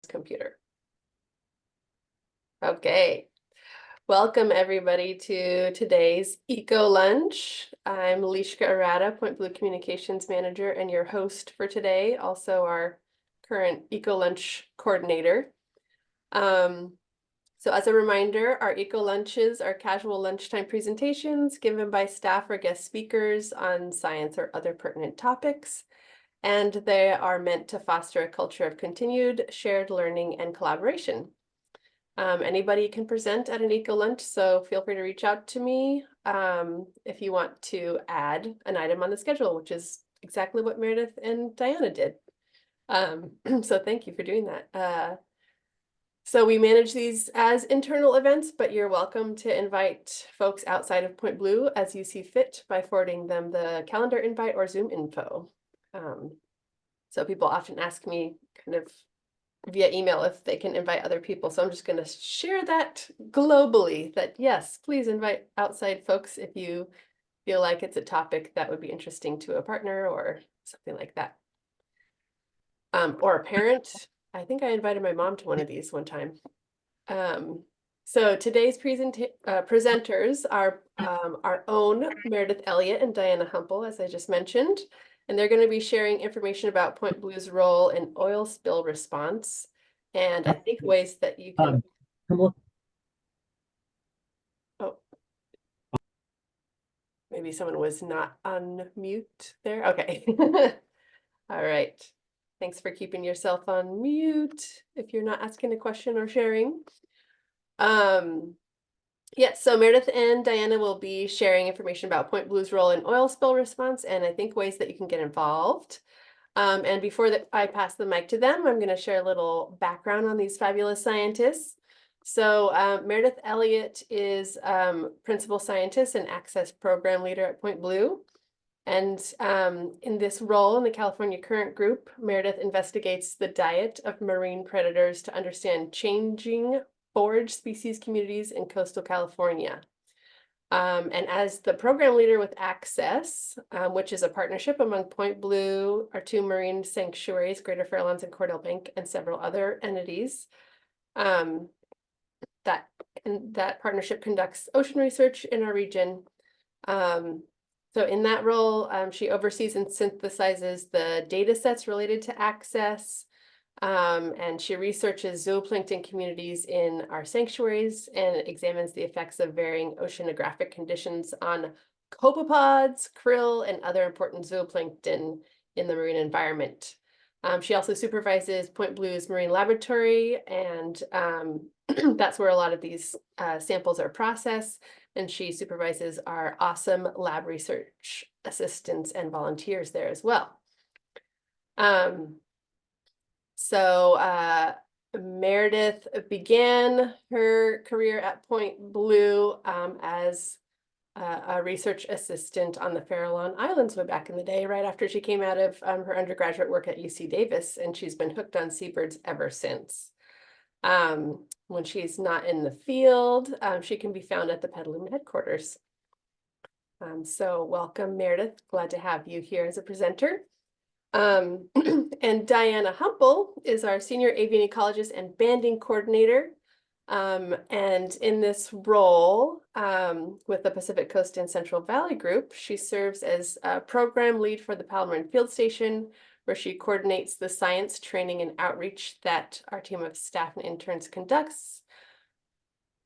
computer. Okay, welcome everybody to today's Eco Lunch. I'm Lishka Arata, Point Blue Communications Manager and your host for today, also our current Eco Lunch coordinator. So as a reminder, our Eco Lunches are casual lunchtime presentations given by staff or guest speakers on science or other pertinent topics. And they are meant to foster a culture of continued shared learning and collaboration. Anybody can present at an Eco Lunch, so feel free to reach out to me if you want to add an item on the schedule, which is exactly what Meredith and Diana did. So thank you for doing that. So we manage these as internal events, but you're welcome to invite folks outside of Point Blue as you see fit by forwarding them the calendar invite or Zoom info. So people often ask me kind of via email if they can invite other people. So I'm just going to share that globally that yes, please invite outside folks if you feel like it's a topic that would be interesting to a partner or something like that. Or a parent. I think I invited my mom to one of these one time. So today's presenters are our own Meredith Elliott and Diana Humple, as I just mentioned, and they're going to be sharing information about Point Blue's role in oil spill response, and I think ways that you can. Oh, maybe someone was not on mute there. Okay. All right. Thanks for keeping yourself on mute if you're not asking a question or sharing. Yeah, so Meredith and Diana will be sharing information about Point Blue's role in oil spill response and I think ways that you can get involved. And before I pass the mic to them, I'm going to share a little background on these fabulous scientists. So Meredith Elliott is principal scientist and access program leader at Point Blue. And in this role in the California Current Group, Meredith investigates the diet of marine predators to understand changing forage species communities in coastal California. And as the program leader with Access, which is a partnership among Point Blue, our two marine sanctuaries, Greater Farallones and Cordell Bank, and several other entities, that partnership conducts ocean research in our region. So in that role, she oversees and synthesizes the data sets related to Access, and she researches zooplankton communities in our sanctuaries and examines the effects of varying oceanographic conditions on copepods, krill, and other important zooplankton in the marine environment. She also supervises Point Blue's marine laboratory, and that's where a lot of these samples are processed. And she supervises our awesome lab research assistants and volunteers there as well. So Meredith began her career at Point Blue as a research assistant on the Farallon Islands way back in the day, right after she came out of her undergraduate work at UC Davis, and she's been hooked on seabirds ever since. When she's not in the field, she can be found at the Petaluma headquarters. So welcome, Meredith. Glad to have you here as a presenter. And Diana Humple is our senior avian ecologist and banding coordinator. And in this role with the Pacific Coast and Central Valley Group, she serves as a program lead for the Palomar Field Station, where she coordinates the science, training, and outreach that our team of staff and interns conducts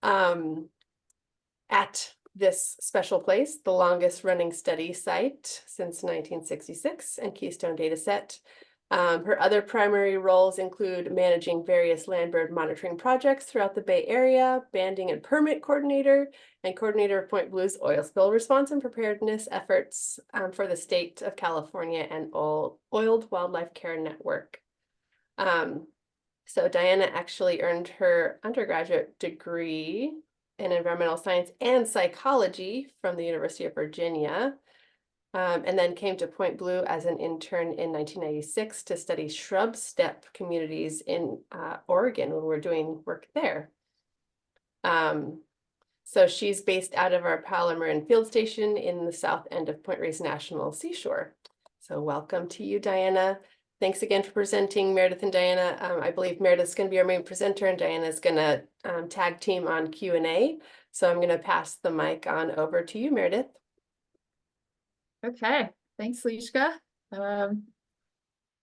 at this special place, the longest running study site since 1966 and Keystone Dataset. Her other primary roles include managing various land bird monitoring projects throughout the Bay Area, banding and permit coordinator, and coordinator of Point Blue's oil spill response and preparedness efforts for the state of California and Oiled Wildlife Care Network. So Diana actually earned her undergraduate degree in environmental science and psychology from the University of Virginia. And then came to Point Blue as an intern in 1996 to study shrub steppe communities in Oregon when we're doing work there. So she's based out of our Palomar Field Station in the south end of Point Reyes National Seashore. So welcome to you, Diana. Thanks again for presenting, Meredith and Diana. I believe Meredith's going to be our main presenter and Diana's going to tag team on Q&A. So I'm going to pass the mic on over to you, Meredith. Okay, thanks, Leishka. Yeah,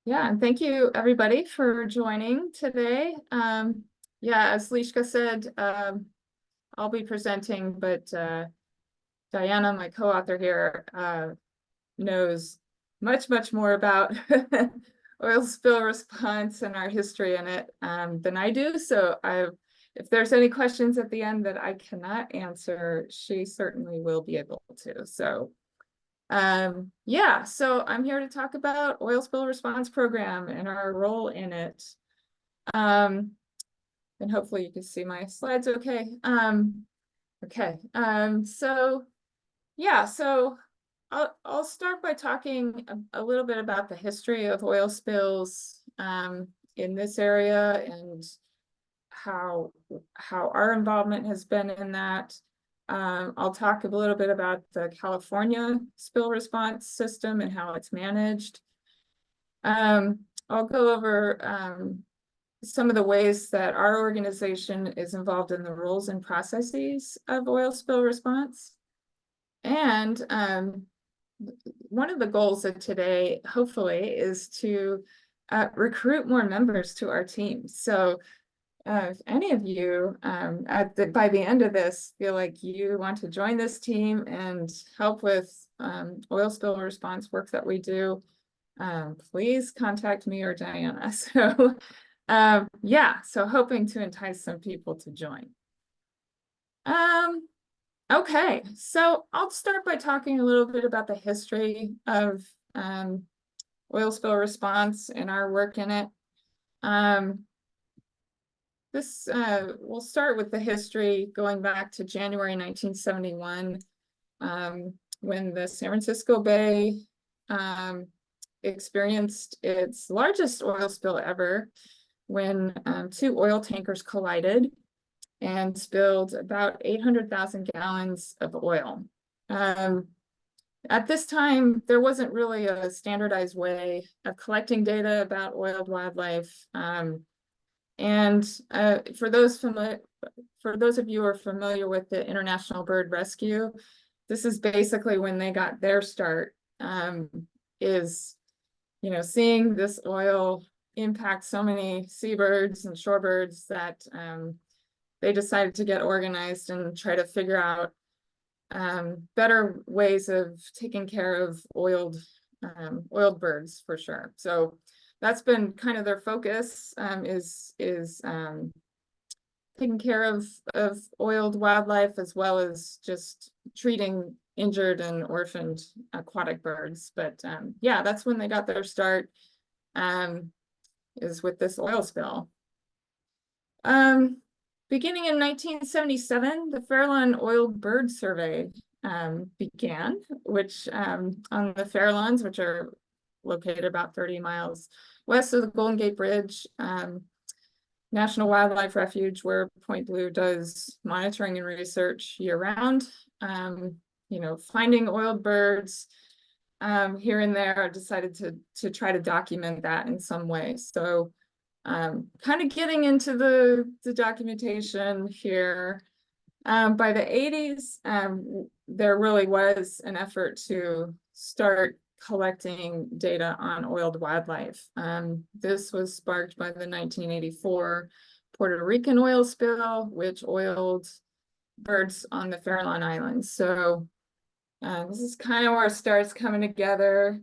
and thank you everybody for joining today. Yeah, as Leishka said, I'll be presenting, but Diana, my co-author here, knows much more about oil spill response and our history in it than I do. So if there's any questions at the end that I cannot answer, she certainly will be able to. So yeah, so I'm here to talk about oil spill response program and our role in it. And hopefully you can see my slides okay. So yeah, so I'll start by talking a little bit about the history of oil spills in this area and how our involvement has been in that. I'll talk a little bit about the California spill response system and how it's managed. I'll go over some of the ways that our organization is involved in the rules and processes of oil spill response. And one of the goals of today, hopefully, is to recruit more members to our team. So if any of you by the end of this feel like you want to join this team and help with oil spill response work that we do, please contact me or Diana. So yeah, so hoping to entice some people to join. Okay, so I'll start by talking a little bit about the history of oil spill response and our work in it. We'll start with the history going back to January 1971, when the San Francisco Bay experienced its largest oil spill ever, when two oil tankers collided and spilled about 800,000 gallons of oil. At this time, there wasn't really a standardized way of collecting data about oiled wildlife. And for those of you who are familiar with the International Bird Rescue, this is basically when they got their start, is, seeing this oil impact so many seabirds and shorebirds that they decided to get organized and try to figure out better ways of taking care of oiled birds, for sure. So that's been kind of their focus, is taking care of oiled wildlife, as well as just treating injured and orphaned aquatic birds. But yeah, that's when they got their start, is with this oil spill. Beginning in 1977, the Farallon Oiled Bird Survey began, which on the Farallons, which are located about 30 miles west of the Golden Gate Bridge, National Wildlife Refuge, where Point Blue does monitoring and research year-round. Finding oiled birds here and there, decided to try to document that in some way. So kind of getting into the documentation here. By the 80s, there really was an effort to start collecting data on oiled wildlife. This was sparked by the 1984 Puerto Rican oil spill, which oiled birds on the Farallon Islands. So this is kind of where it starts coming together.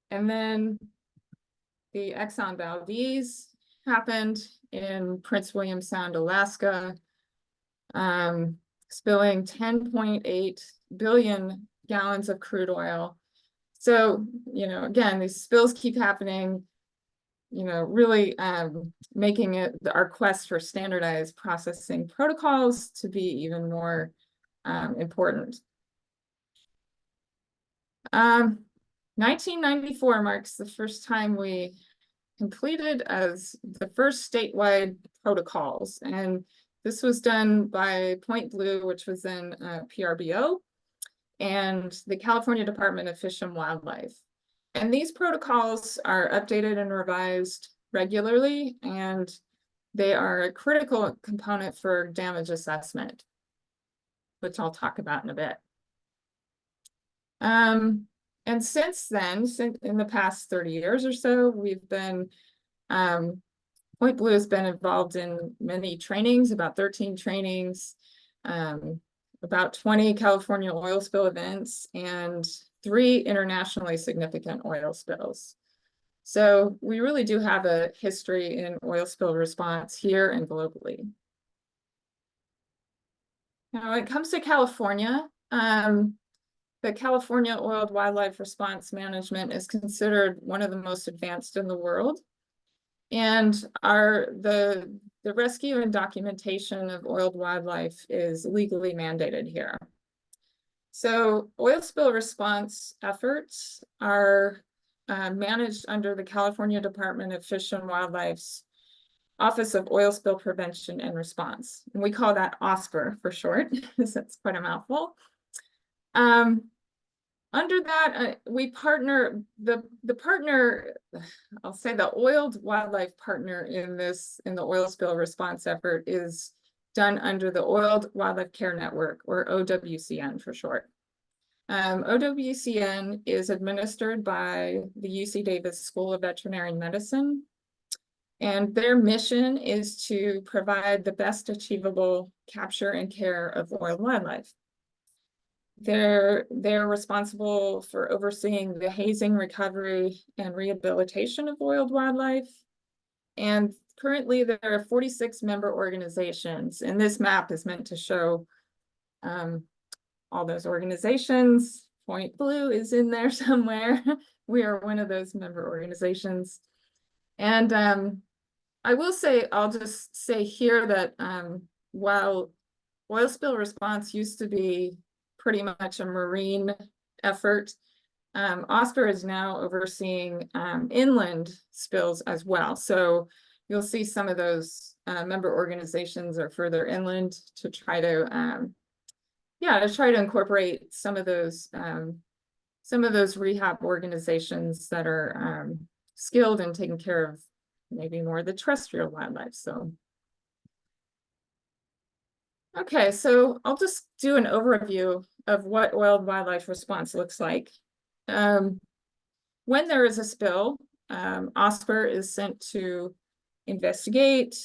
And then the Exxon Valdez happened in Prince William Sound, Alaska, spilling 10.8 billion gallons of crude oil. So, again, these spills keep happening, really making it our quest for standardized processing protocols to be even more important. 1994 marks the first time we completed as the first statewide protocols. And this was done by Point Blue, which was then PRBO, and the California Department of Fish and Wildlife. And these protocols are updated and revised regularly, and they are a critical component for damage assessment, which I'll talk about in a bit. And since then, in the past 30 years or so, we've been, Point Blue has been involved in many trainings, about 13 trainings, about 20 California oil spill events, and 3 internationally significant oil spills. So we really do have a history in oil spill response here and globally. Now, when it comes to California, the California Oiled Wildlife Response Management is considered one of the most advanced in the world. And the rescue and documentation of oiled wildlife is legally mandated here. So oil spill response efforts are managed under the California Department of Fish and Wildlife's Office of Oil Spill Prevention and Response. And we call that OSPR for short, because that's quite a mouthful. Under that, we partner, the partner, I'll say the oiled wildlife partner in the oil spill response effort is done under the Oiled Wildlife Care Network, or OWCN for short. OWCN is administered by the UC Davis School of Veterinary Medicine, and their mission is to provide the best achievable capture and care of oiled wildlife. They're responsible for overseeing the hazing, recovery, and rehabilitation of oiled wildlife. And currently there are 46 member organizations, and this map is meant to show all those organizations. Point Blue is in there somewhere. We are one of those member organizations. And I will say, I'll just say here that while oil spill response used to be pretty much a marine effort, OSPR is now overseeing inland spills as well. So you'll see some of those member organizations are further inland to try to, try to incorporate some of those rehab organizations that are skilled in taking care of maybe more of the terrestrial wildlife. So. Okay, so I'll just do an overview of what oiled wildlife response looks like. When there is a spill, OSPR is sent to investigate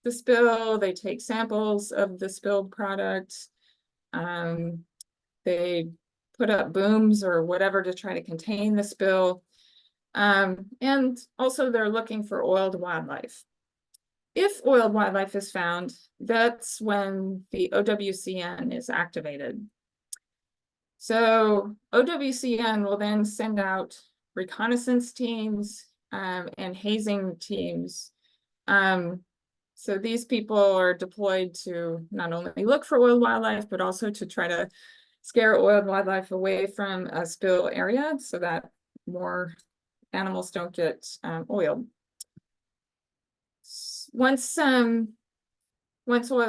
the spill. They take samples of the spilled product. They put up booms or whatever to try to contain the spill. And also they're looking for oiled wildlife. If oiled wildlife is found, that's when the OWCN is activated. So OWCN will then send out reconnaissance teams and hazing teams. So these people are deployed to not only look for oiled wildlife, but also to try to scare oiled wildlife away from a spill area so that more animals don't get oiled. Once oiled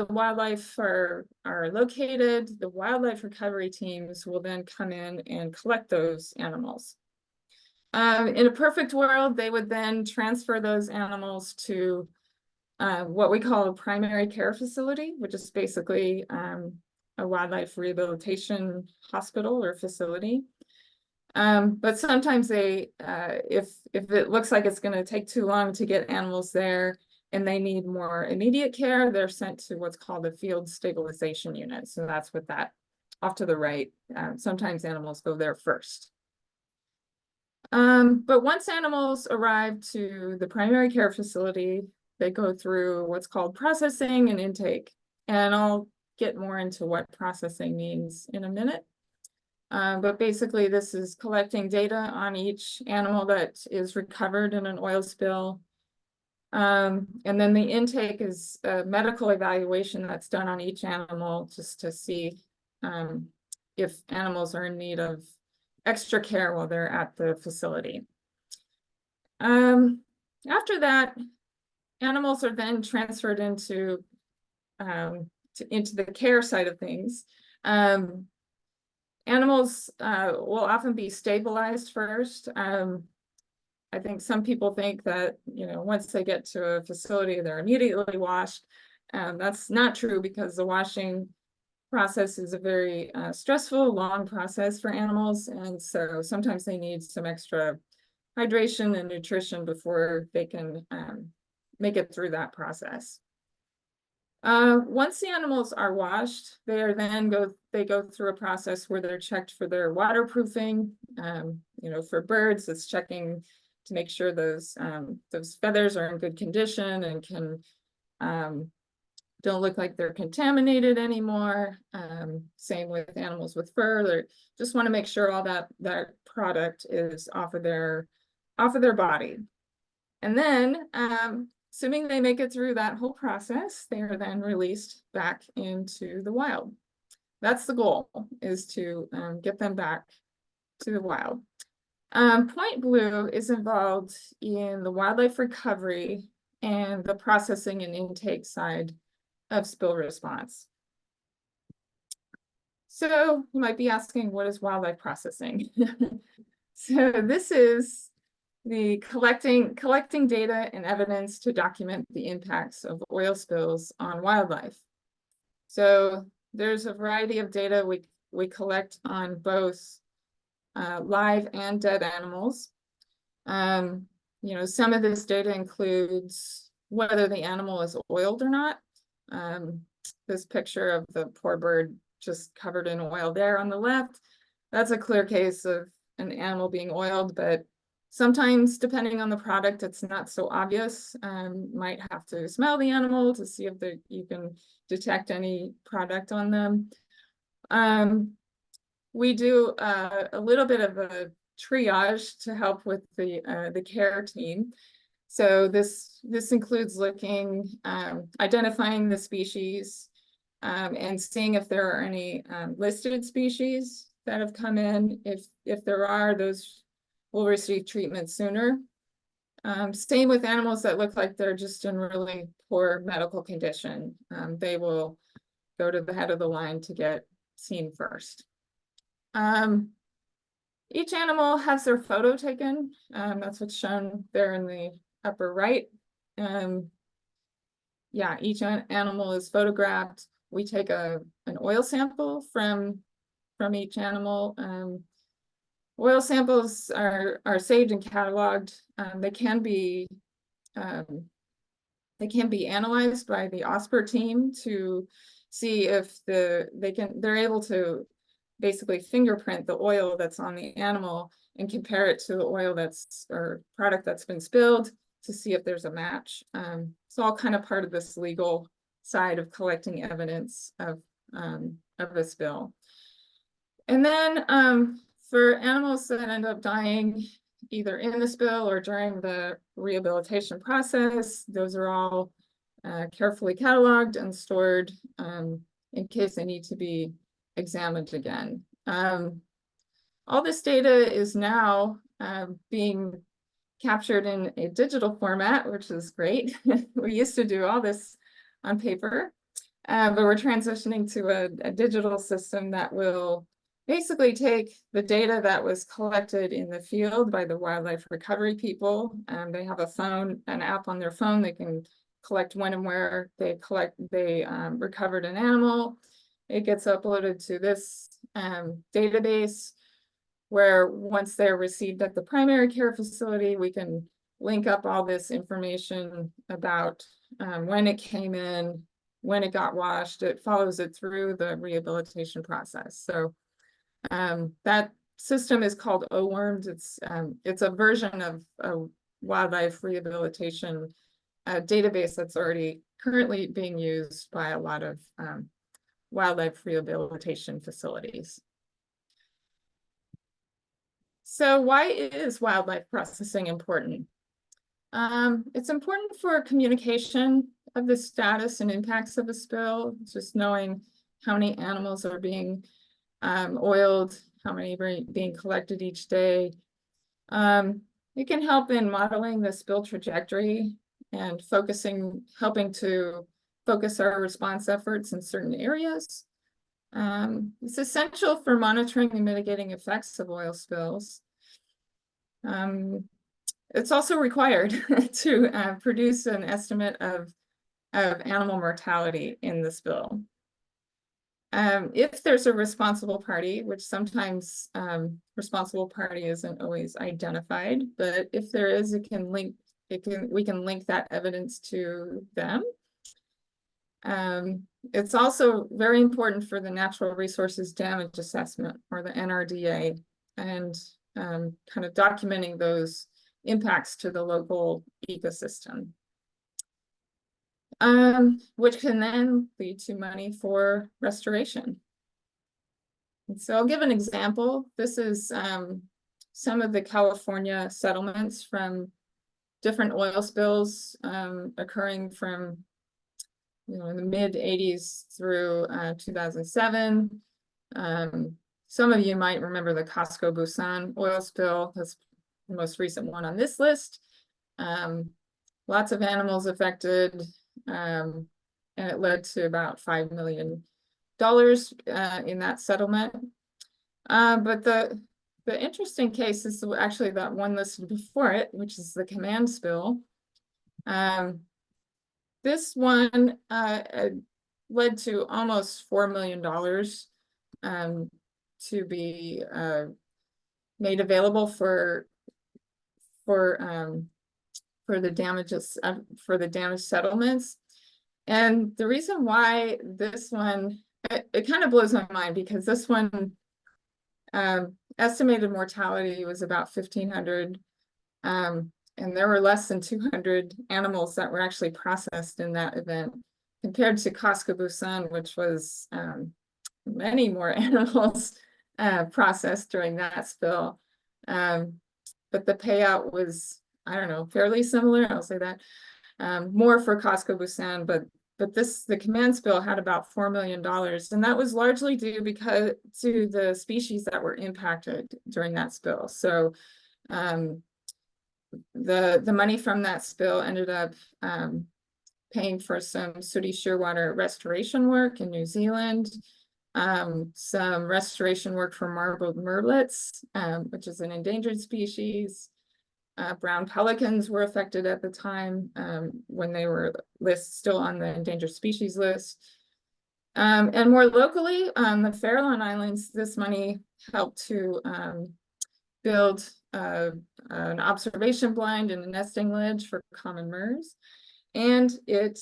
wildlife are located, the wildlife recovery teams will then come in and collect those animals. In a perfect world, they would then transfer those animals to what we call a primary care facility, which is basically a wildlife rehabilitation hospital or facility. But sometimes they, if it looks like it's going to take too long to get animals there and they need more immediate care, they're sent to what's called a field stabilization unit. So that's what that off to the right. Sometimes animals go there first. But once animals arrive to the primary care facility, they go through what's called processing and intake. And I'll get more into what processing means in a minute. But basically, this is collecting data on each animal that is recovered in an oil spill. And then the intake is a medical evaluation that's done on each animal just to see if animals are in need of extra care while they're at the facility. After that, animals are then transferred into the care side of things. Animals will often be stabilized first. I think some people think that, once they get to a facility, they're immediately washed. That's not true, because the washing process is a very stressful, long process for animals. And so sometimes they need some extra hydration and nutrition before they can make it through that process. Once the animals are washed, they go through a process where they're checked for their waterproofing. For birds, it's checking to make sure those feathers are in good condition and can don't look like they're contaminated anymore. Same with animals with fur. They just want to make sure all that product is off of their body. And then, assuming they make it through that whole process, they are then released back into the wild. That's the goal, is to get them back to the wild. Point Blue is involved in the wildlife recovery and the processing and intake side of spill response. So you might be asking, what is wildlife processing? So this is the collecting data and evidence to document the impacts of oil spills on wildlife. So there's a variety of data we collect on both live and dead animals. Some of this data includes whether the animal is oiled or not. This picture of the poor bird just covered in oil there on the left, that's a clear case of an animal being oiled, but sometimes, depending on the product, it's not so obvious. Might have to smell the animal to see if you can detect any product on them. We do a little bit of a triage to help with the care team. So this includes looking, identifying the species, and seeing if there are any listed species that have come in. If there are, those will receive treatment sooner. Same with animals that look like they're just in really poor medical condition. They will go to the head of the line to get seen first. Each animal has their photo taken. That's what's shown there in the upper right. Each animal is photographed. We take an oil sample from each animal. Oil samples are saved and cataloged. They can be analyzed by the OSPR team to see if they're able to basically fingerprint the oil that's on the animal and compare it to the oil or product that's been spilled to see if there's a match. It's all kind of part of this legal side of collecting evidence of a spill. And then for animals that end up dying either in the spill or during the rehabilitation process, those are all carefully cataloged and stored in case they need to be examined again. All this data is now being captured in a digital format, which is great. We used to do all this on paper, but we're transitioning to a digital system that will basically take the data that was collected in the field by the wildlife recovery people. They have an app on their phone. They can collect when and where they recovered an animal. It gets uploaded to this database, where once they're received at the primary care facility, we can link up all this information about when it came in, when it got washed. It follows it through the rehabilitation process. So that system is called OWORMS. It's a version of a wildlife rehabilitation database that's already currently being used by a lot of wildlife rehabilitation facilities. So why is wildlife processing important? It's important for communication of the status and impacts of a spill, just knowing how many animals are being oiled, how many are being collected each day. It can help in modeling the spill trajectory and helping to focus our response efforts in certain areas. It's essential for monitoring and mitigating effects of oil spills. It's also required to produce an estimate of animal mortality in the spill. If there's a responsible party, which sometimes responsible party isn't always identified, but if there is, we can link that evidence to them. It's also very important for the Natural Resources Damage Assessment, or the NRDA, and kind of documenting those impacts to the local ecosystem, which can then lead to money for restoration. And so I'll give an example. This is some of the California settlements from different oil spills occurring from in the mid-80s through 2007. Some of you might remember the Costco Busan oil spill. That's the most recent one on this list. Lots of animals affected, and it led to about $5 million in that settlement. But the interesting case is actually that one listed before it, which is the Command spill. This one led to almost $4 million to be made available for the damages for the damage settlements. And the reason why this one, it kind of blows my mind, because this one estimated mortality was about 1,500. And there were less than 200 animals that were actually processed in that event, compared to Costco Busan, which was many more animals processed during that spill. But the payout was, I don't know, fairly similar. I'll say that. More for Costco Busan, but the Command spill had about $4 million, and that was largely due to the species that were impacted during that spill. So the money from that spill ended up paying for some sooty shearwater restoration work in New Zealand, some restoration work for marbled merlets, which is an endangered species. Brown pelicans were affected at the time when they were still on the endangered species list. And more locally, the Farallon Islands, this money helped to build an observation blind and a nesting ledge for common murres. And it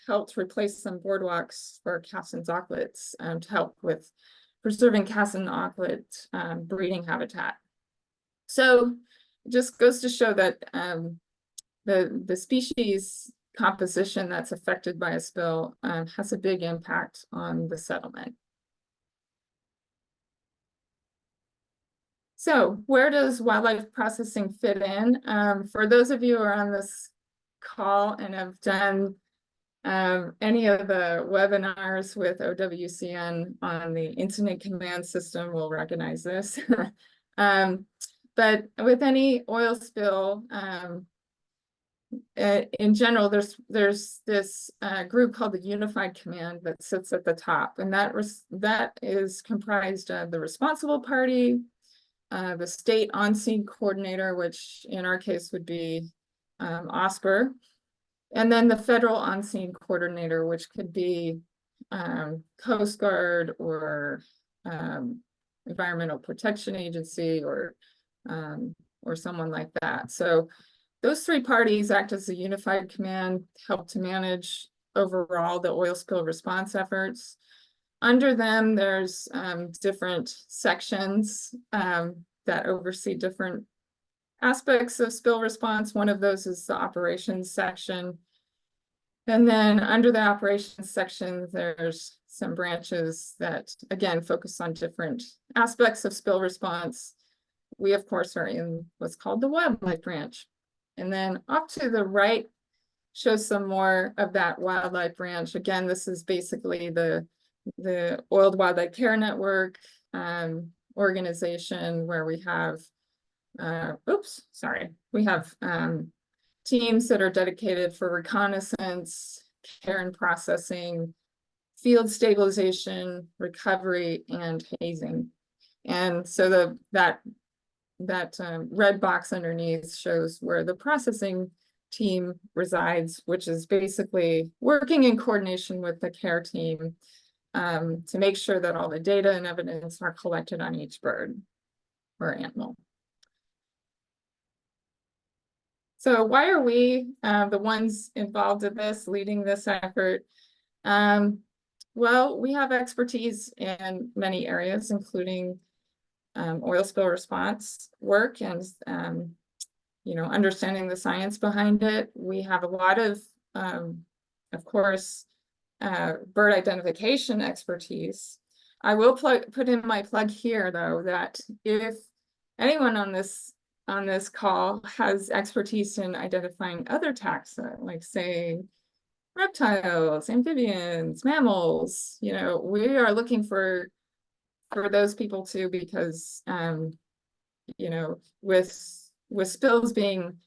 helped replace some boardwalks for Cassin's auklets to help with preserving Cassin auklet breeding habitat. So it just goes to show that the species composition that's affected by a spill has a big impact on the settlement. So where does wildlife processing fit in? For those of you who are on this call and have done any of the webinars with OWCN on the Incident Command System will recognize this. But with any oil spill, in general, there's this group called the Unified Command that sits at the top, and that is comprised of the responsible party, the state on-scene coordinator, which in our case would be OSPR, and then the federal on-scene coordinator, which could be Coast Guard or Environmental Protection Agency or someone like that. So those three parties act as a unified command, help to manage overall the oil spill response efforts. Under them, there's different sections that oversee different aspects of spill response. One of those is the operations section. And then under the operations section, there's some branches that, again, focus on different aspects of spill response. We, of course, are in what's called the wildlife branch. And then off to the right shows some more of that wildlife branch. Again, this is basically the Oiled Wildlife Care Network organization, where we have, we have teams that are dedicated for reconnaissance, care and processing, field stabilization, recovery, and hazing. And so that red box underneath shows where the processing team resides, which is basically working in coordination with the care team to make sure that all the data and evidence are collected on each bird or animal. So why are we the ones involved in this, leading this effort? Well, we have expertise in many areas, including oil spill response work and understanding the science behind it. We have a lot of course, bird identification expertise. I will put in my plug here, though, that if anyone on this call has expertise in identifying other taxa, like say reptiles, amphibians, mammals, we are looking for those people too, because with spills being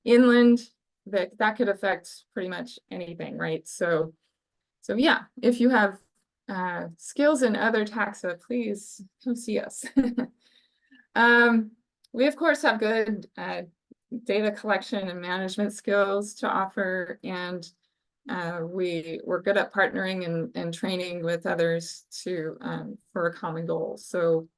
inland, that could affect pretty much anything, right? So yeah, if you have skills in other taxa, please come see us. We of course have good data collection and management skills to offer, and we're good at partnering and training with others for a common goal. So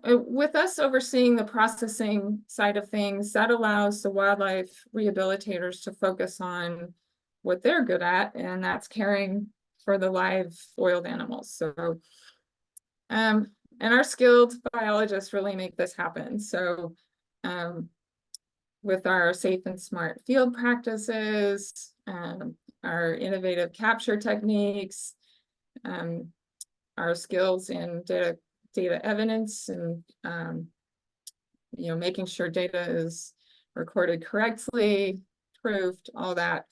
with us overseeing the processing side of things, that allows the wildlife rehabilitators to focus on what they're good at, and that's caring for the live oiled animals. So and our skilled biologists really make this happen. So with our safe and smart field practices, our innovative capture techniques, our skills in data evidence, and making sure data is recorded correctly, proved, all that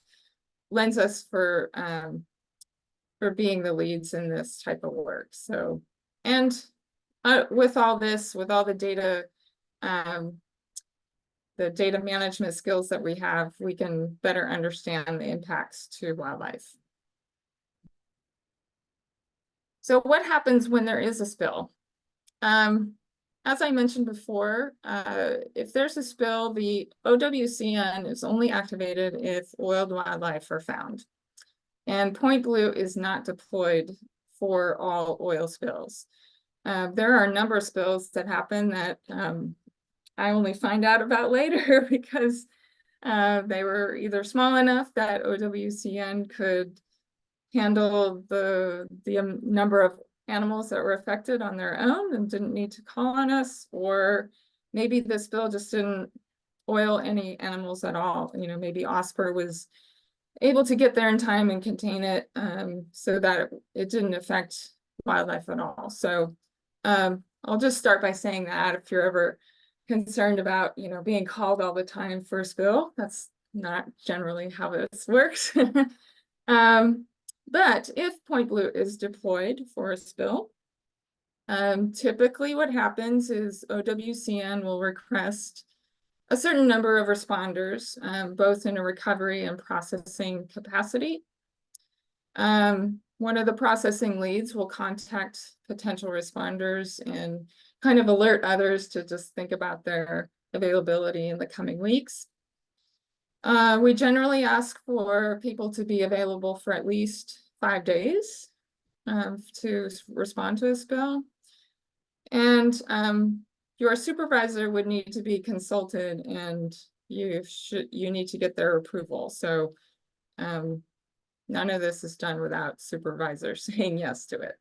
lends us for being the leads in this type of work. So, and with all the data management skills that we have, we can better understand the impacts to wildlife. So what happens when there is a spill? As I mentioned before, if there's a spill, the OWCN is only activated if oiled wildlife are found. And Point Blue is not deployed for all oil spills. There are a number of spills that happen that I only find out about later because they were either small enough that OWCN could handle the number of animals that were affected on their own and didn't need to call on us, or maybe the spill just didn't oil any animals at all. Maybe Osper was able to get there in time and contain it so that it didn't affect wildlife at all. So I'll just start by saying that if you're ever concerned about being called all the time for a spill, that's not generally how this works. But if Point Blue is deployed for a spill, typically what happens is OWCN will request a certain number of responders, both in a recovery and processing capacity. One of the processing leads will contact potential responders and kind of alert others to just think about their availability in the coming weeks. We generally ask for people to be available for at least 5 days to respond to a spill. And your supervisor would need to be consulted, and you need to get their approval. So none of this is done without supervisor saying yes to it.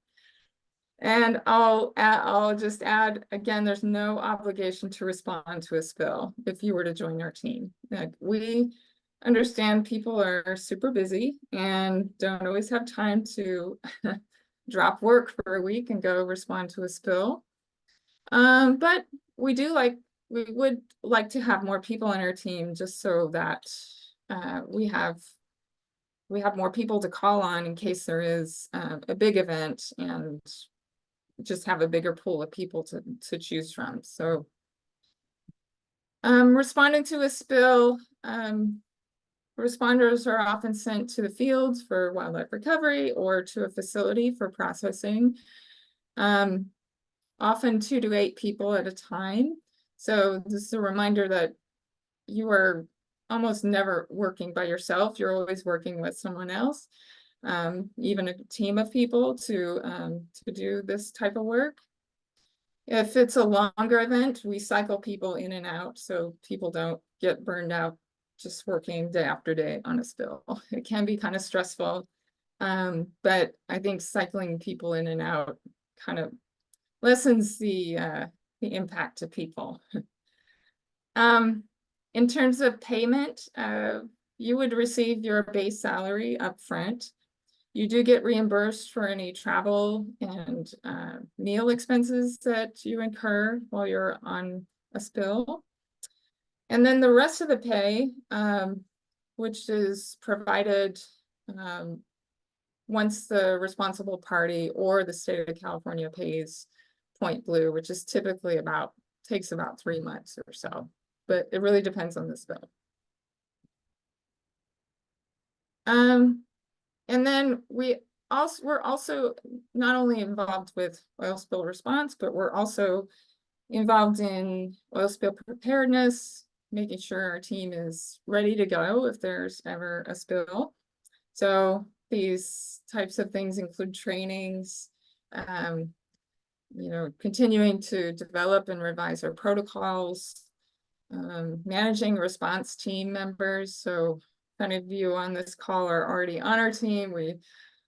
And I'll just add, again, there's no obligation to respond to a spill if you were to join our team. We understand people are super busy and don't always have time to drop work for a week and go respond to a spill. But we would like to have more people on our team, just so that we have more people to call on in case there is a big event, and just have a bigger pool of people to choose from. So responding to a spill, responders are often sent to the fields for wildlife recovery or to a facility for processing. Often 2 to 8 people at a time. So this is a reminder that you are almost never working by yourself. You're always working with someone else, even a team of people to do this type of work. If it's a longer event, we cycle people in and out so people don't get burned out just working day after day on a spill. It can be kind of stressful, but I think cycling people in and out kind of lessens the impact to people. In terms of payment, you would receive your base salary up front. You do get reimbursed for any travel and meal expenses that you incur while you're on a spill. And then the rest of the pay, which is provided once the responsible party or the state of California pays Point Blue, which is typically takes about 3 months or so, but it really depends on the spill. And then we're also not only involved with oil spill response, but we're also involved in oil spill preparedness, making sure our team is ready to go if there's ever a spill. So these types of things include trainings, continuing to develop and revise our protocols, managing response team members. So kind of you on this call are already on our team. We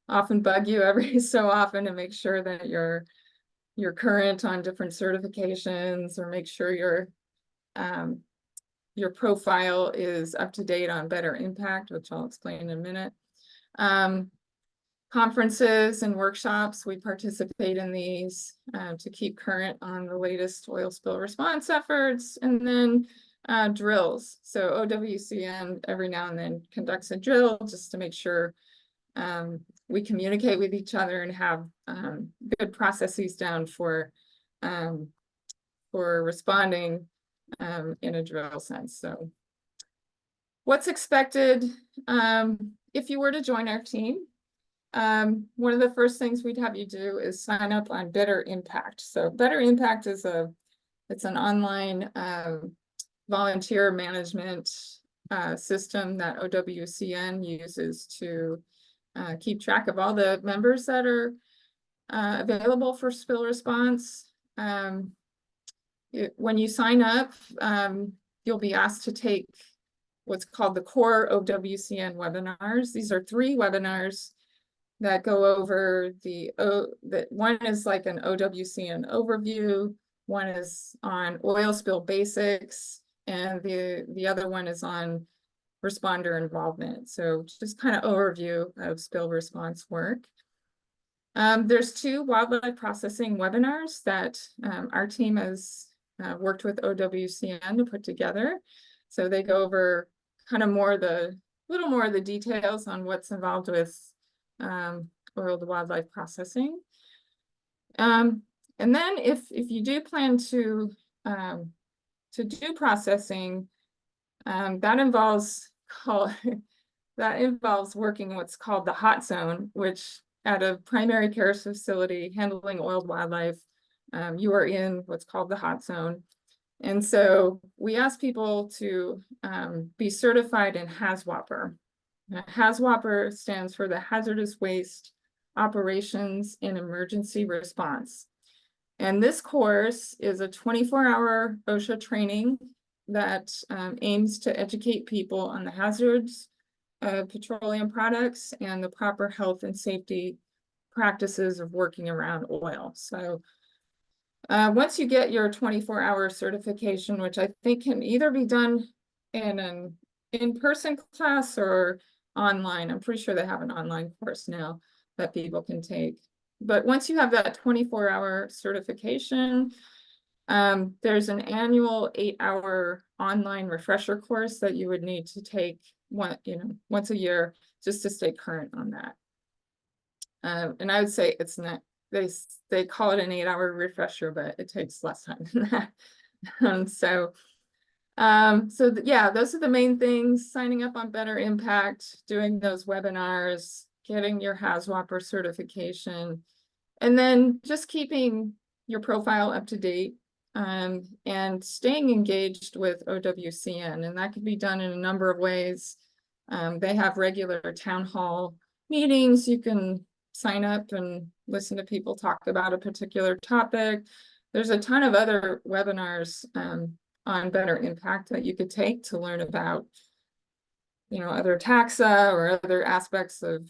often bug you every so often to make sure that you're current on different certifications, or make sure your profile is up to date on better impact, which I'll explain in a minute. Conferences and workshops, we participate in these to keep current on the latest oil spill response efforts. And then drills. So OWCN every now and then conducts a drill just to make sure we communicate with each other and have good processes down for responding in a drill sense. So what's expected if you were to join our team? One of the first things we'd have you do is sign up on Better Impact. So Better Impact is it's an online volunteer management system that OWCN uses to keep track of all the members that are available for spill response. When you sign up, you'll be asked to take what's called the core OWCN webinars. These are 3 webinars that go over one is like an OWCN overview, one is on oil spill basics, and the other one is on responder involvement. So just kind of overview of spill response work. There's 2 wildlife processing webinars that our team has worked with OWCN to put together. So they go over kind of little more of the details on what's involved with oil to wildlife processing. And then if you do plan to do processing, that involves working what's called the hot zone, which at a primary care facility handling oiled wildlife, you are in what's called the hot zone. And so we ask people to be certified in HAZWOPER. HAZWOPER stands for the Hazardous Waste Operations and Emergency Response. And this course is a 24-hour OSHA training that aims to educate people on the hazards of petroleum products and the proper health and safety practices of working around oil. So once you get your 24-hour certification, which I think can either be done in an in-person class or online, I'm pretty sure they have an online course now that people can take. But once you have that 24-hour certification, there's an annual 8-hour online refresher course that you would need to take once a year just to stay current on that. And I would say it's not, they call it an 8-hour refresher, but it takes less time than that. Yeah, those are the main things: signing up on Better Impact, doing those webinars, getting your HAZWOPER certification, and then just keeping your profile up to date, and staying engaged with OWCN. And that can be done in a number of ways. They have regular town hall meetings. You can sign up and listen to people talk about a particular topic. There's a ton of other webinars on Better Impact that you could take to learn about, other taxa or other aspects of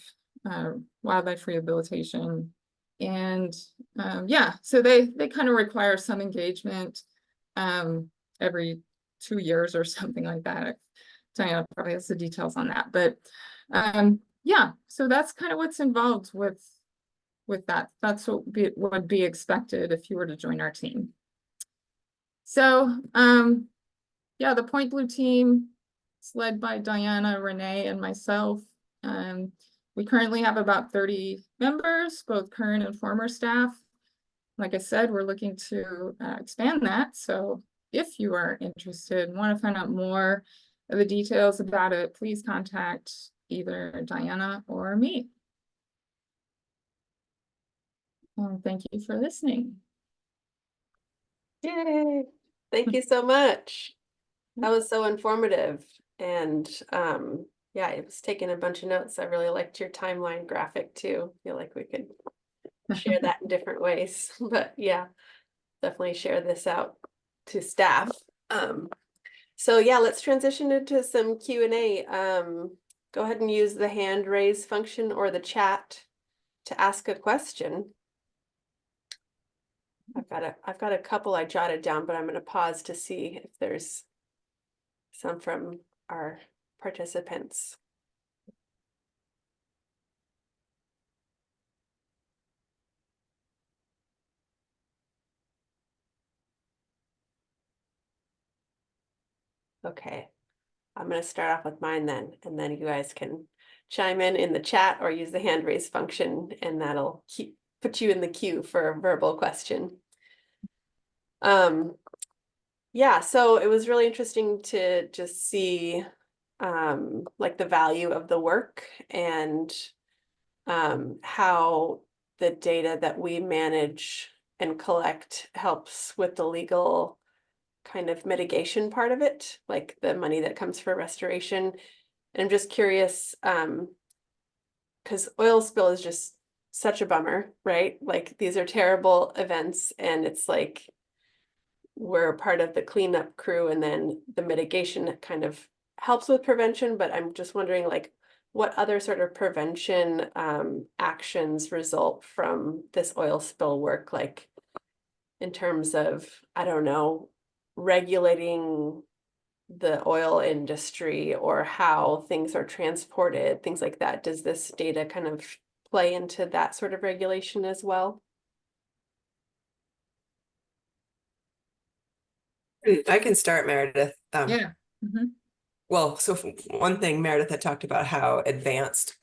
wildlife rehabilitation. And yeah, so they kind of require some engagement every 2 years or something like that. Diana probably has the details on that, but yeah, so that's kind of what's involved with that. That's what would be expected if you were to join our team. So yeah, the Point Blue team is led by Diana, Renee, and myself. We currently have about 30 members, both current and former staff. Like I said, we're looking to expand that. So if you are interested and want to find out more of the details about it, please contact either Diana or me. Thank you for listening. Yay! Thank you so much. That was so informative. And yeah, I was taking a bunch of notes. I really liked your timeline graphic too. I feel like we could share that in different ways. But yeah, definitely share this out to staff. So yeah, let's transition into some Q&A. Go ahead and use the hand raise function or the chat to ask a question. I've got a couple I jotted down, but I'm going to pause to see if there's some from our participants. Okay, I'm going to start off with mine then, and then you guys can chime in the chat or use the hand raise function, and that'll put you in the queue for a verbal question. Yeah, so it was really interesting to just see like the value of the work and how the data that we manage and collect helps with the legal kind of mitigation part of it, like the money that comes for restoration. And I'm just curious, because oil spill is just such a bummer, right? Like these are terrible events, and it's like we're part of the cleanup crew, and then the mitigation kind of helps with prevention. But I'm just wondering, like, what other sort of prevention actions result from this oil spill work, like in terms of, I don't know, regulating the oil industry or how things are transported, things like that. Does this data kind of play into that sort of regulation as well? I can start, Meredith. Yeah. Well, so one thing, Meredith had talked about how advanced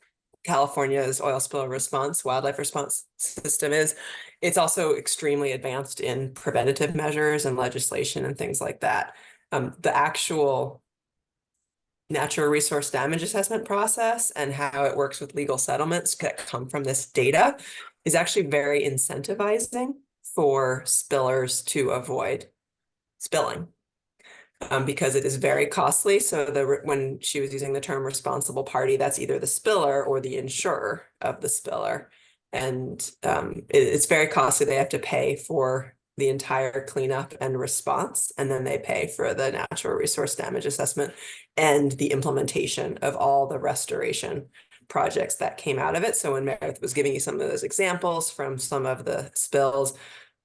California's oil spill response, wildlife response system is. It's also extremely advanced in preventative measures and legislation and things like that. The actual natural resource damage assessment process and how it works with legal settlements that come from this data is actually very incentivizing for spillers to avoid spilling. Because it is very costly. So when she was using the term responsible party, that's either the spiller or the insurer of the spiller. And it's very costly. They have to pay for the entire cleanup and response, and then they pay for the natural resource damage assessment and the implementation of all the restoration projects that came out of it. So when Meredith was giving you some of those examples from some of the spills,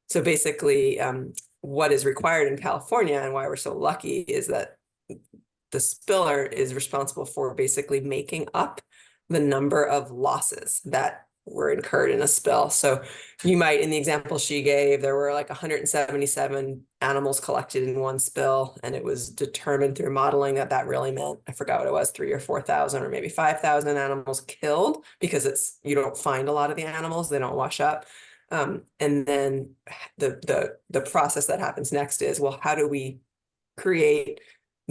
so basically, what is required in California and why we're so lucky is that the spiller is responsible for basically making up the number of losses that were incurred in a spill. So you might, in the example she gave, there were like 177 animals collected in one spill, and it was determined through modeling that that really meant, I forgot what it was, 3,000 or 4,000 or maybe 5,000 animals killed, because you don't find a lot of the animals, they don't wash up. And then the process that happens next is, well, how do we create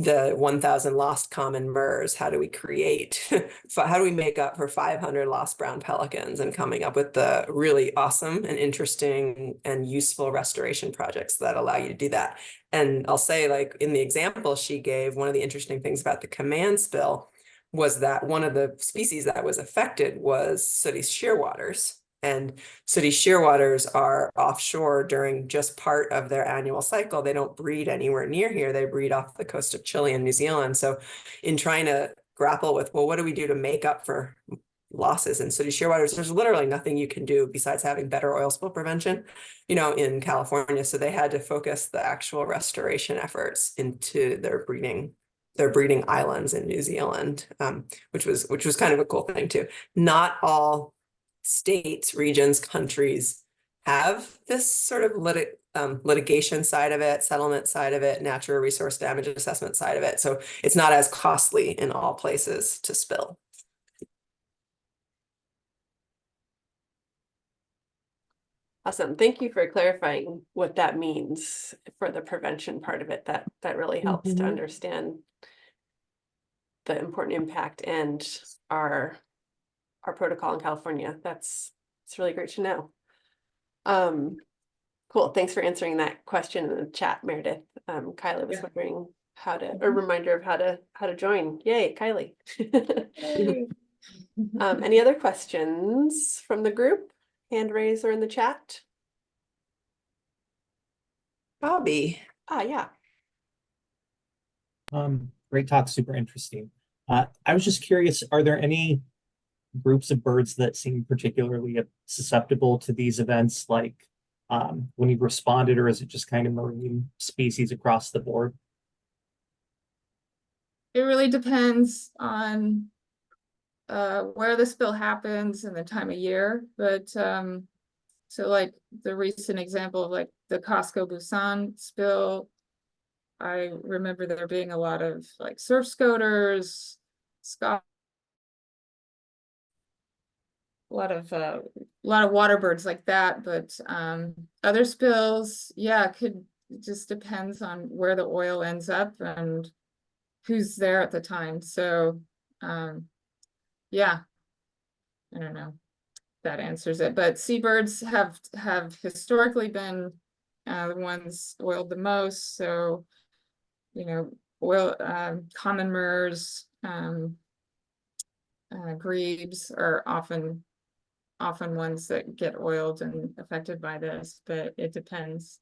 the 1,000 lost common murres, how do we create, how do we make up for 500 lost brown pelicans, and coming up with the really awesome and interesting and useful restoration projects that allow you to do that. And I'll say, like in the example she gave, one of the interesting things about the command spill was that one of the species that was affected was sooty shearwaters. And sooty shearwaters are offshore during just part of their annual cycle. They don't breed anywhere near here. They breed off the coast of Chile and New Zealand. So in trying to grapple with, well, what do we do to make up for losses in sooty shearwaters? There's literally nothing you can do besides having better oil spill prevention, in California. So they had to focus the actual restoration efforts into their breeding islands in New Zealand, which was kind of a cool thing too. Not all states, regions, countries have this sort of litigation side of it, settlement side of it, natural resource damage assessment side of it. So it's not as costly in all places to spill. Awesome. Thank you for clarifying what that means for the prevention part of it. That really helps to understand the important impact and our protocol in California. It's really great to know. Cool. Thanks for answering that question in the chat, Meredith. Kylie was wondering a reminder of how to join. Yay, Kylie. Any other questions from the group? Hand raise or in the chat? Bobby. Yeah. Great talk, super interesting. I was just curious, are there any groups of birds that seem particularly susceptible to these events, like when you responded, or is it just kind of marine species across the board? It really depends on where the spill happens and the time of year, but so like the recent example of like the Costco Busan spill, I remember there being a lot of like surf scoters, a lot of water birds like that, but other spills, yeah, it just depends on where the oil ends up and who's there at the time. So yeah, I don't know if that answers it, but seabirds have historically been the ones oiled the most. So oil common murres, grebes are often ones that get oiled and affected by this, but it depends.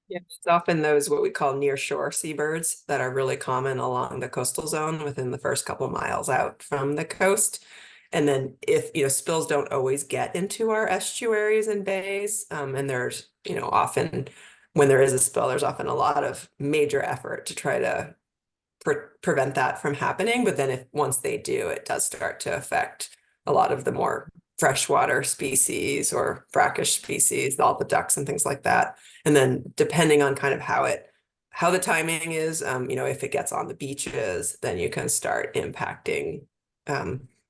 Yeah, it's often those what we call nearshore seabirds that are really common along the coastal zone within the first couple miles out from the coast. And then if, spills don't always get into our estuaries and bays, and there's, often when there is a spill, there's often a lot of major effort to try to prevent that from happening. But then once they do, it does start to affect a lot of the more freshwater species or brackish species, all the ducks and things like that. And then depending on kind of how the timing is, if it gets on the beaches, then you can start impacting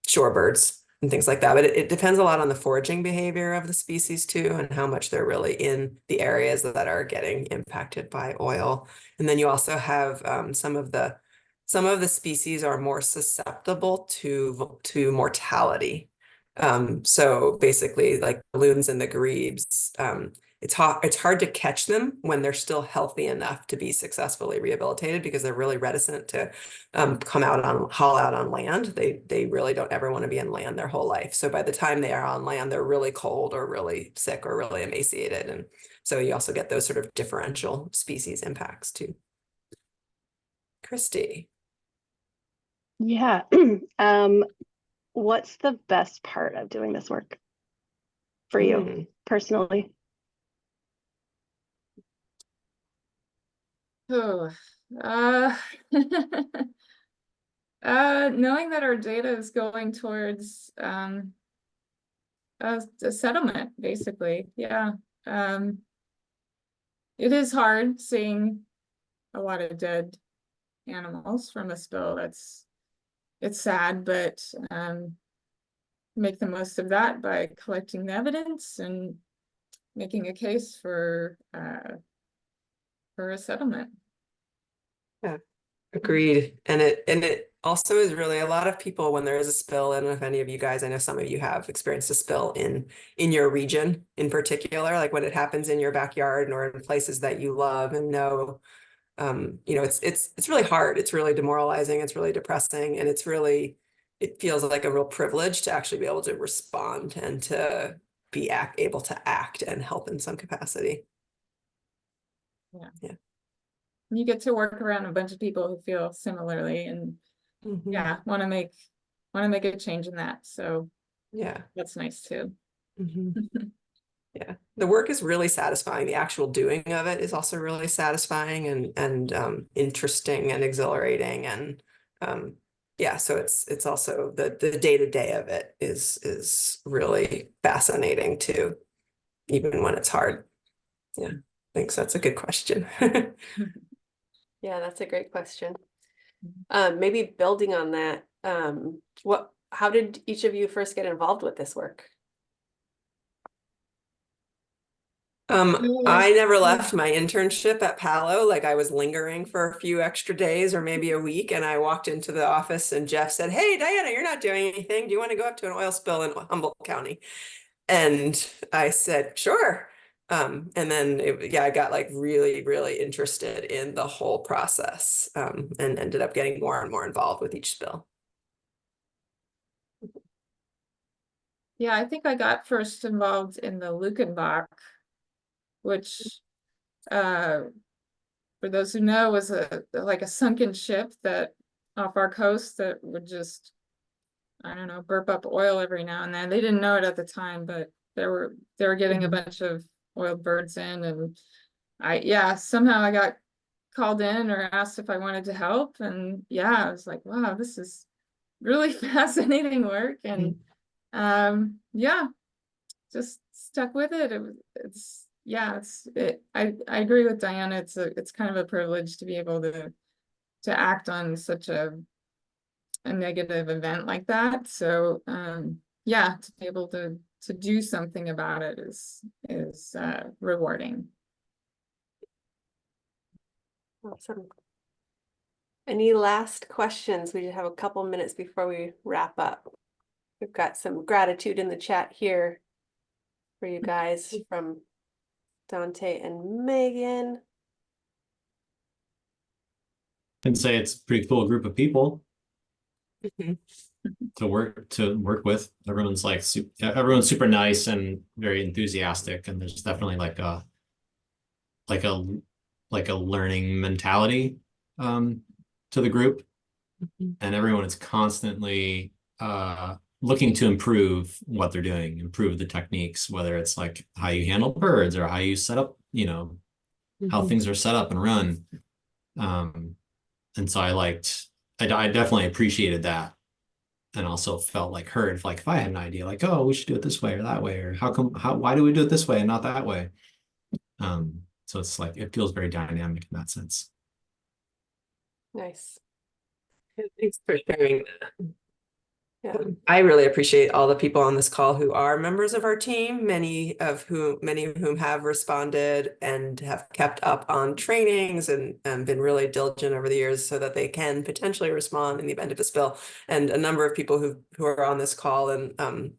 shorebirds and things like that. But it depends a lot on the foraging behavior of the species too, and how much they're really in the areas that are getting impacted by oil. And then you also have some of the species are more susceptible to mortality. So basically, like the loons and the grebes, it's hard to catch them when they're still healthy enough to be successfully rehabilitated, because they're really reticent to haul out on land. They really don't ever want to be on land their whole life. So by the time they are on land, they're really cold or really sick or really emaciated. And so you also get those sort of differential species impacts too. Christy. Yeah. What's the best part of doing this work for you personally? Oh, knowing that our data is going towards a settlement, basically. Yeah. It is hard seeing a lot of dead animals from a spill. It's sad, but make the most of that by collecting the evidence and making a case for a settlement. Agreed. And it also is really a lot of people when there is a spill. I don't know if any of you guys, I know some of you have experienced a spill in your region in particular, like when it happens in your backyard or in places that you love and know. You know, it's really hard. It's really demoralizing. It's really depressing, and it feels like a real privilege to actually be able to respond and to be able to act and help in some capacity. Yeah. You get to work around a bunch of people who feel similarly and yeah, want to make a change in that. So Yeah. that's nice too. Yeah, the work is really satisfying. The actual doing of it is also really satisfying and interesting and exhilarating. And yeah, so it's also the day-to-day of it is really fascinating too, even when it's hard. Yeah, thanks. That's a good question. Yeah, that's a great question. Maybe building on that, how did each of you first get involved with this work? I never left my internship at Palo. Like I was lingering for a few extra days or maybe a week, and I walked into the office and Jeff said, "Hey, Diana, you're not doing anything. Do you want to go up to an oil spill in Humboldt County?" And I said, "Sure." And then I got like really, really interested in the whole process, and ended up getting more and more involved with each spill. Yeah, I think I got first involved in the Lukenbach, which for those who know was like a sunken ship that off our coast that would just, I don't know, burp up oil every now and then. They didn't know it at the time, but they were getting a bunch of oiled birds in, and somehow I got called in or asked if I wanted to help, and I was like, wow, this is really fascinating work, and just stuck with it. I agree with Diana. It's kind of a privilege to be able to act on such a negative event like that. So to be able to do something about it is rewarding. Awesome. Any last questions? We have a couple minutes before we wrap up. We've got some gratitude in the chat here for you guys from Dante and Megan. I'd say it's a pretty cool group of people Mhm. to work with. Everyone's like everyone's super nice and very enthusiastic, and there's definitely like a learning mentality to the group, and everyone is constantly looking to improve what they're doing, improve the techniques, whether it's like how you handle birds or how you set up, how things are set up and run. And so I definitely appreciated that, and also felt like heard. Like if I had an idea, like, oh, we should do it this way or that way, or why do we do it this way and not that way? So it's like, it feels very dynamic in that sense. Nice. Thanks for sharing that. Yeah, I really appreciate all the people on this call who are members of our team, many of whom have responded and have kept up on trainings and been really diligent over the years so that they can potentially respond in the event of a spill. And a number of people who are on this call and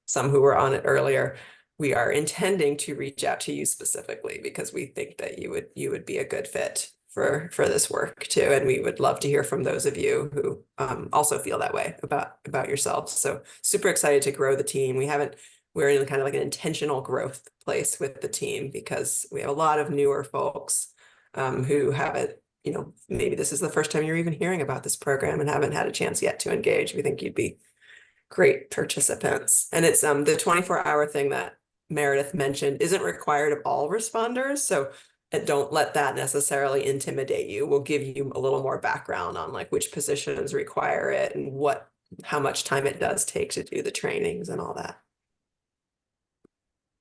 some who were on it earlier, we are intending to reach out to you specifically because we think that you would be a good fit for this work too, and we would love to hear from those of you who also feel that way about yourselves. So super excited to grow the team. We're in kind of like an intentional growth place with the team because we have a lot of newer folks who haven't, maybe this is the first time you're even hearing about this program and haven't had a chance yet to engage. We think you'd be great participants. And it's the 24-hour thing that Meredith mentioned isn't required of all responders. So don't let that necessarily intimidate you. We'll give you a little more background on like which positions require it and how much time it does take to do the trainings and all that.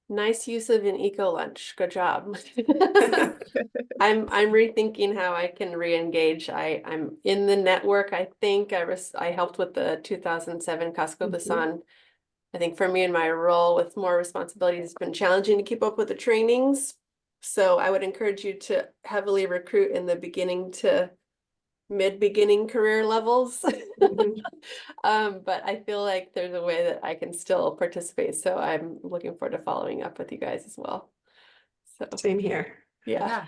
Nice use of an eco lunch. Good job. I'm rethinking how I can re-engage. I'm in the network. I think I helped with the 2007 Costco Basan. I think for me and my role with more responsibilities, it's been challenging to keep up with the trainings. So I would encourage you to heavily recruit in the beginning to mid-beginning career levels. Mhm. But I feel like there's a way that I can still participate. So I'm looking forward to following up with you guys as well. So Same here. yeah.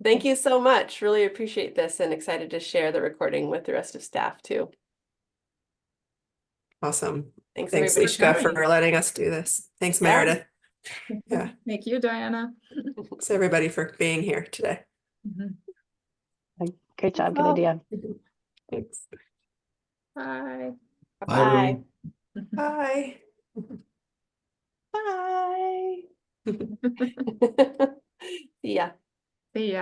Thank you so much. Really appreciate this and excited to share the recording with the rest of staff too. Awesome. Thanks Thanks, everybody Lishka, coming. for letting us do this. Thanks, Yeah. Meredith. Yeah. Thank you, Diana. Thanks, everybody, for being here today. Mhm. Great job. Good Well, idea. Thanks. Bye. Bye, everyone. Bye. Bye. Yeah. See ya.